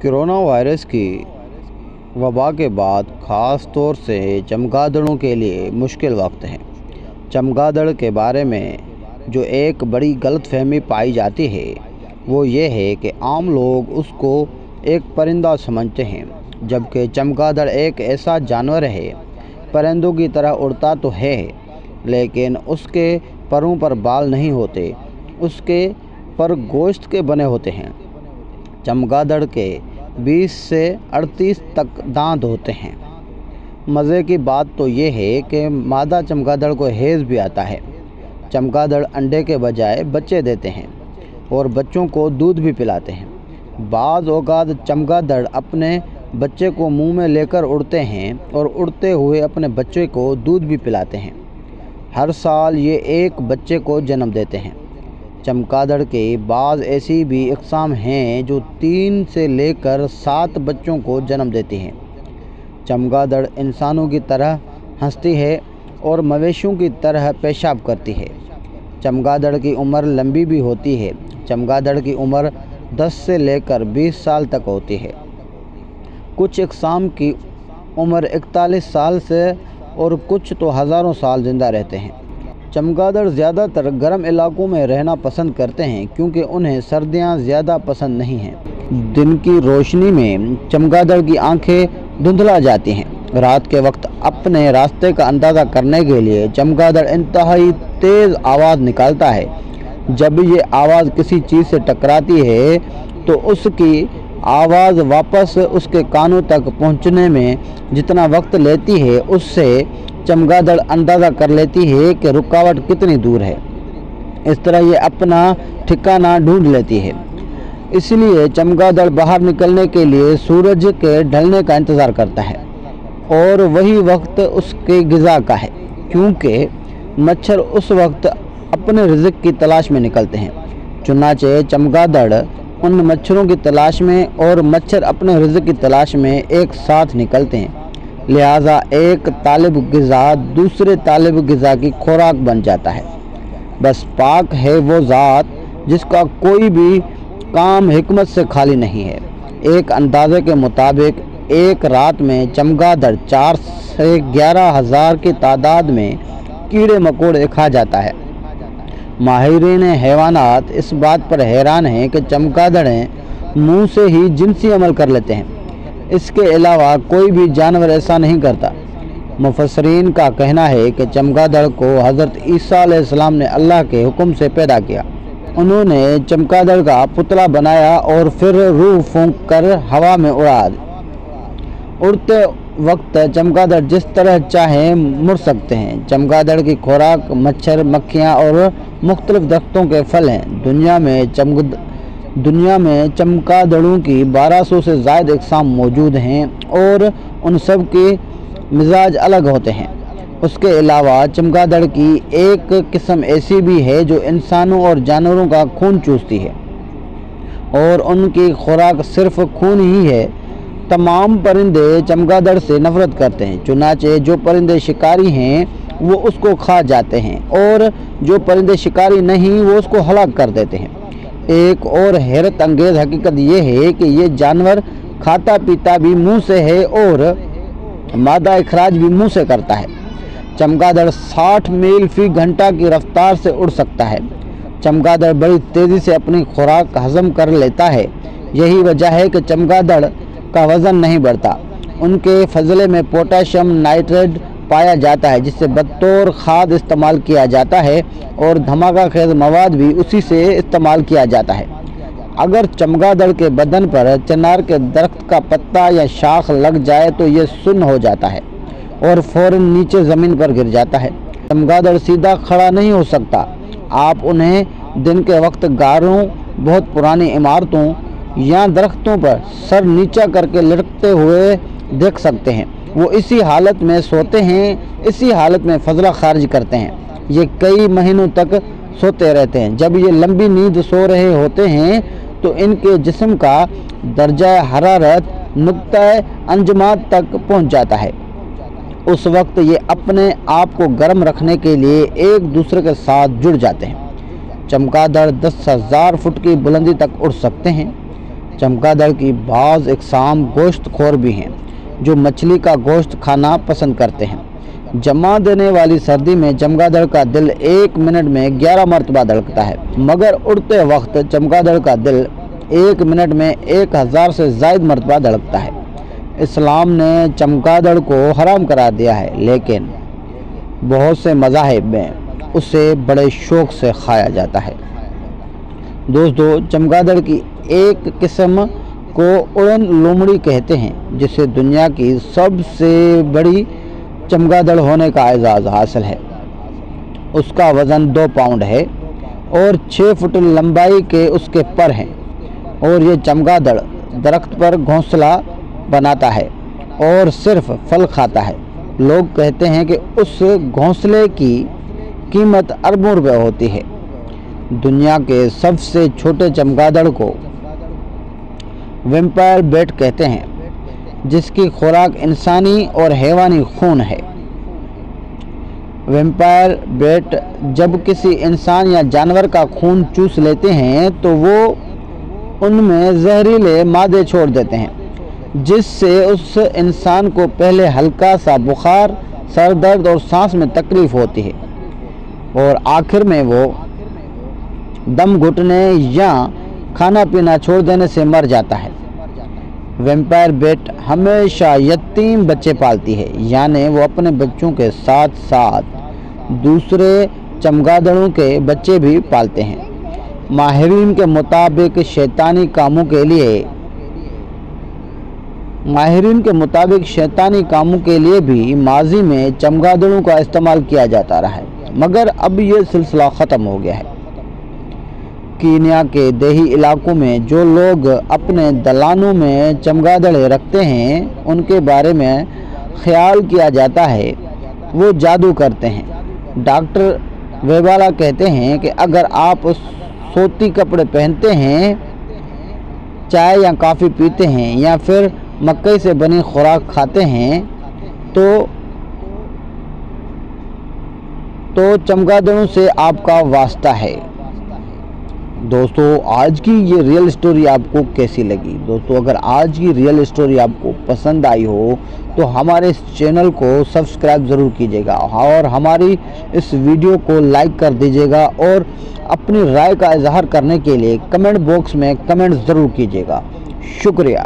Corona virus की वबा के बाद ख़ास तौर से चमगादड़ों के लिए मुश्किल वक्त है। चमगादड़ के बारे में जो एक बड़ी गलतफहमी पाई जाती है वो ये है कि आम लोग उसको एक परिंदा समझते हैं, जबकि चमगादड़ एक ऐसा जानवर है। परिंदों की तरह उड़ता तो है, लेकिन उसके परों पर बाल नहीं होते, उसके पर गोश्त के बने होते हैं। चमगादड़ के 20 से 38 तक दांत होते हैं। मज़े की बात तो ये है कि मादा चमगादड़ को हैज़ भी आता है। चमगादड़ अंडे के बजाय बच्चे देते हैं और बच्चों को दूध भी पिलाते हैं। बाज़ औक़ात चमगादड़ अपने बच्चे को मुंह में लेकर उड़ते हैं और उड़ते हुए अपने बच्चे को दूध भी पिलाते हैं। हर साल ये एक बच्चे को जन्म देते हैं। चमगादड़ के बाज़ ऐसी भी इक़साम हैं जो 3 से लेकर 7 बच्चों को जन्म देती हैं। चमगादड़ इंसानों की तरह हंसती है और मवेशियों की तरह पेशाब करती है। चमगादड़ की उम्र लंबी भी होती है। चमगादड़ की उम्र 10 से लेकर 20 साल तक होती है। कुछ इक़साम की उम्र 41 साल से और कुछ तो हज़ारों साल ज़िंदा रहते हैं। चमगादड़ ज़्यादातर गर्म इलाकों में रहना पसंद करते हैं क्योंकि उन्हें सर्दियां ज़्यादा पसंद नहीं हैं। दिन की रोशनी में चमगादड़ की आंखें धुंधला जाती हैं। रात के वक्त अपने रास्ते का अंदाज़ा करने के लिए चमगादड़ इंतहाई तेज़ आवाज़ निकालता है। जब ये आवाज़ किसी चीज़ से टकराती है तो उसकी आवाज़ वापस उसके कानों तक पहुंचने में जितना वक्त लेती है, उससे चमगादड़ अंदाज़ा कर लेती है कि रुकावट कितनी दूर है। इस तरह ये अपना ठिकाना ढूंढ लेती है। इसलिए चमगादड़ बाहर निकलने के लिए सूरज के ढलने का इंतज़ार करता है और वही वक्त उसके ग़िज़ा का है, क्योंकि मच्छर उस वक्त अपने रिज़्क़ की तलाश में निकलते हैं। चुनांचे चमगादड़ उन मच्छरों की तलाश में और मच्छर अपने रिज़्क़ की तलाश में एक साथ निकलते हैं। लिहाजा एक तालिब ग़िज़ा दूसरे तालिब ग़िज़ा की खुराक बन जाता है। बस पाक है वो ज़ात जिसका कोई भी काम हिकमत से खाली नहीं है। एक अंदाज़े के मुताबिक एक रात में चमगादड़ 4 से 11 हज़ार की तादाद में कीड़े मकोड़े खा जाता है। माहिरीन हैवानात इस बात पर हैरान हैं कि चमगादड़ें मुंह से ही जिनसी अमल कर लेते हैं। इसके अलावा कोई भी जानवर ऐसा नहीं करता। मुफस्सरीन का कहना है कि चमगादड़ को हज़रत ईसा अलैहिस्सलाम ने अल्लाह के हुक्म से पैदा किया। उन्होंने चमगादड़ का पुतला बनाया और फिर रूह फूंक कर हवा में उड़ा। उड़ते वक्त चमगादड़ जिस तरह चाहें मुड़ सकते हैं। चमगादड़ की खुराक मच्छर, मक्खियाँ और मुख्तलिफ दरख्तों के फल हैं। दुनिया में चमगादड़ों की 1200 से ज़ायद इक़साम मौजूद हैं और उन सब के मिजाज अलग होते हैं। उसके अलावा चमगादड़ की एक किस्म ऐसी भी है जो इंसानों और जानवरों का खून चूसती है और उनकी खुराक सिर्फ खून ही है। तमाम परिंदे चमगादड़ से नफ़रत करते हैं, चुनांचे जो परिंदे शिकारी हैं वो उसको खा जाते हैं और जो परिंदे शिकारी नहीं वो उसको हलाक कर देते हैं। एक और हैरत अंगेज़ हकीकत ये है कि ये जानवर खाता पीता भी मुंह से है और मादा इखराज भी मुंह से करता है। चमगादड़ 60 मील फ़ी घंटा की रफ्तार से उड़ सकता है। चमगादड़ बड़ी तेज़ी से अपनी खुराक हज़म कर लेता है। यही वजह है कि चमगादड़ का वज़न नहीं बढ़ता। उनके फजले में पोटाशियम नाइट्रेट पाया जाता है जिससे बतौर खाद इस्तेमाल किया जाता है और धमाका खेज मवाद भी उसी से इस्तेमाल किया जाता है। अगर चमगादड़ के बदन पर चिनार के दरख्त का पत्ता या शाख लग जाए तो ये सुन्न हो जाता है और फ़ौरन नीचे ज़मीन पर गिर जाता है। चमगादड़ सीधा खड़ा नहीं हो सकता। आप उन्हें दिन के वक्त गारों, बहुत पुरानी इमारतों या दरख्तों पर सर नीचा करके लटकते हुए देख सकते हैं। वो इसी हालत में सोते हैं, इसी हालत में फजला खारिज करते हैं। ये कई महीनों तक सोते रहते हैं। जब ये लंबी नींद सो रहे होते हैं तो इनके जिस्म का दर्जा हरारत नुक्ता अंजमात तक पहुंच जाता है। उस वक्त ये अपने आप को गर्म रखने के लिए एक दूसरे के साथ जुड़ जाते हैं। चमगादड़ 10,000 फुट की बुलंदी तक उड़ सकते हैं। چمگادڑ کی بعض اقسام گوشت خور بھی ہیں جو مچھلی کا گوشت کھانا پسند کرتے ہیں۔ جما دینے والی سردی میں چمگادڑ کا دل 1 منٹ میں 11 مرتبہ دھڑکتا ہے، مگر اڑتے وقت چمگادڑ کا دل 1 منٹ میں 1000 سے زائد مرتبہ دھڑکتا ہے۔ اسلام نے چمگادڑ کو حرام قرار دیا ہے، لیکن بہت سے مذاہب میں اسے بڑے شوق سے کھایا جاتا ہے۔ دوستو، چمگادڑ کی ایک قسم کو اڑن لومڑی کہتے ہیں، جسے دنیا کی سب سے بڑی چمگادڑ ہونے کا اعزاز حاصل ہے۔ اس کا وزن 2 پاؤنڈ ہے اور 6 فٹ لمبائی کے اس کے پر ہیں، اور یہ چمگادڑ درخت پر گھونسلہ بناتا ہے اور صرف پھل کھاتا ہے۔ لوگ کہتے ہیں کہ اس گھونسلے کی قیمت اربوں روپے ہوتی ہے۔ دنیا کے سب سے چھوٹے چمگادڑ کو ویمپائر بیٹ کہتے ہیں، جس کی خوراک انسانی اور حیوانی خون ہے۔ ویمپائر بیٹ جب کسی انسان یا جانور کا خون چوس لیتے ہیں تو وہ ان میں زہریلے مادے چھوڑ دیتے ہیں، جس سے اس انسان کو پہلے ہلکا سا بخار، سر درد اور سانس میں تکلیف ہوتی ہے، اور آخر میں وہ دم گھٹنے یا کھانا پینا چھوڑ دینے سے مر جاتا ہے۔ ویمپائر بیٹ ہمیشہ یتیم بچے پالتی ہے، یعنی وہ اپنے بچوں کے ساتھ ساتھ دوسرے چمگادڑوں کے بچے بھی پالتے ہیں۔ ماہرین کے مطابق شیطانی کاموں کے لیے بھی ماضی میں چمگادڑوں کا استعمال کیا جاتا رہا ہے، مگر اب یہ سلسلہ ختم ہو گیا ہے۔ کینیا کے دیہی علاقوں میں جو لوگ اپنے دلانوں میں چمگادڑیں رکھتے ہیں، ان کے بارے میں خیال کیا جاتا ہے وہ جادو کرتے ہیں۔ ڈاکٹر ویبالا کہتے ہیں کہ اگر آپ سوتی کپڑے پہنتے ہیں، چائے یا کافی پیتے ہیں یا پھر مکئی سے بنی خوراک کھاتے ہیں تو چمگادڑوں سے آپ کا واسطہ ہے۔ دوستو، آج کی یہ ریئل اسٹوری آپ کو کیسی لگی؟ دوستو، اگر آج کی ریئل اسٹوری آپ کو پسند آئی ہو تو ہمارے اس چینل کو سبسکرائب ضرور کیجیے گا اور ہماری اس ویڈیو کو لائک کر دیجیے گا، اور اپنی رائے کا اظہار کرنے کے لیے کمنٹ باکس میں کمنٹ ضرور کیجیے گا۔ شکریہ۔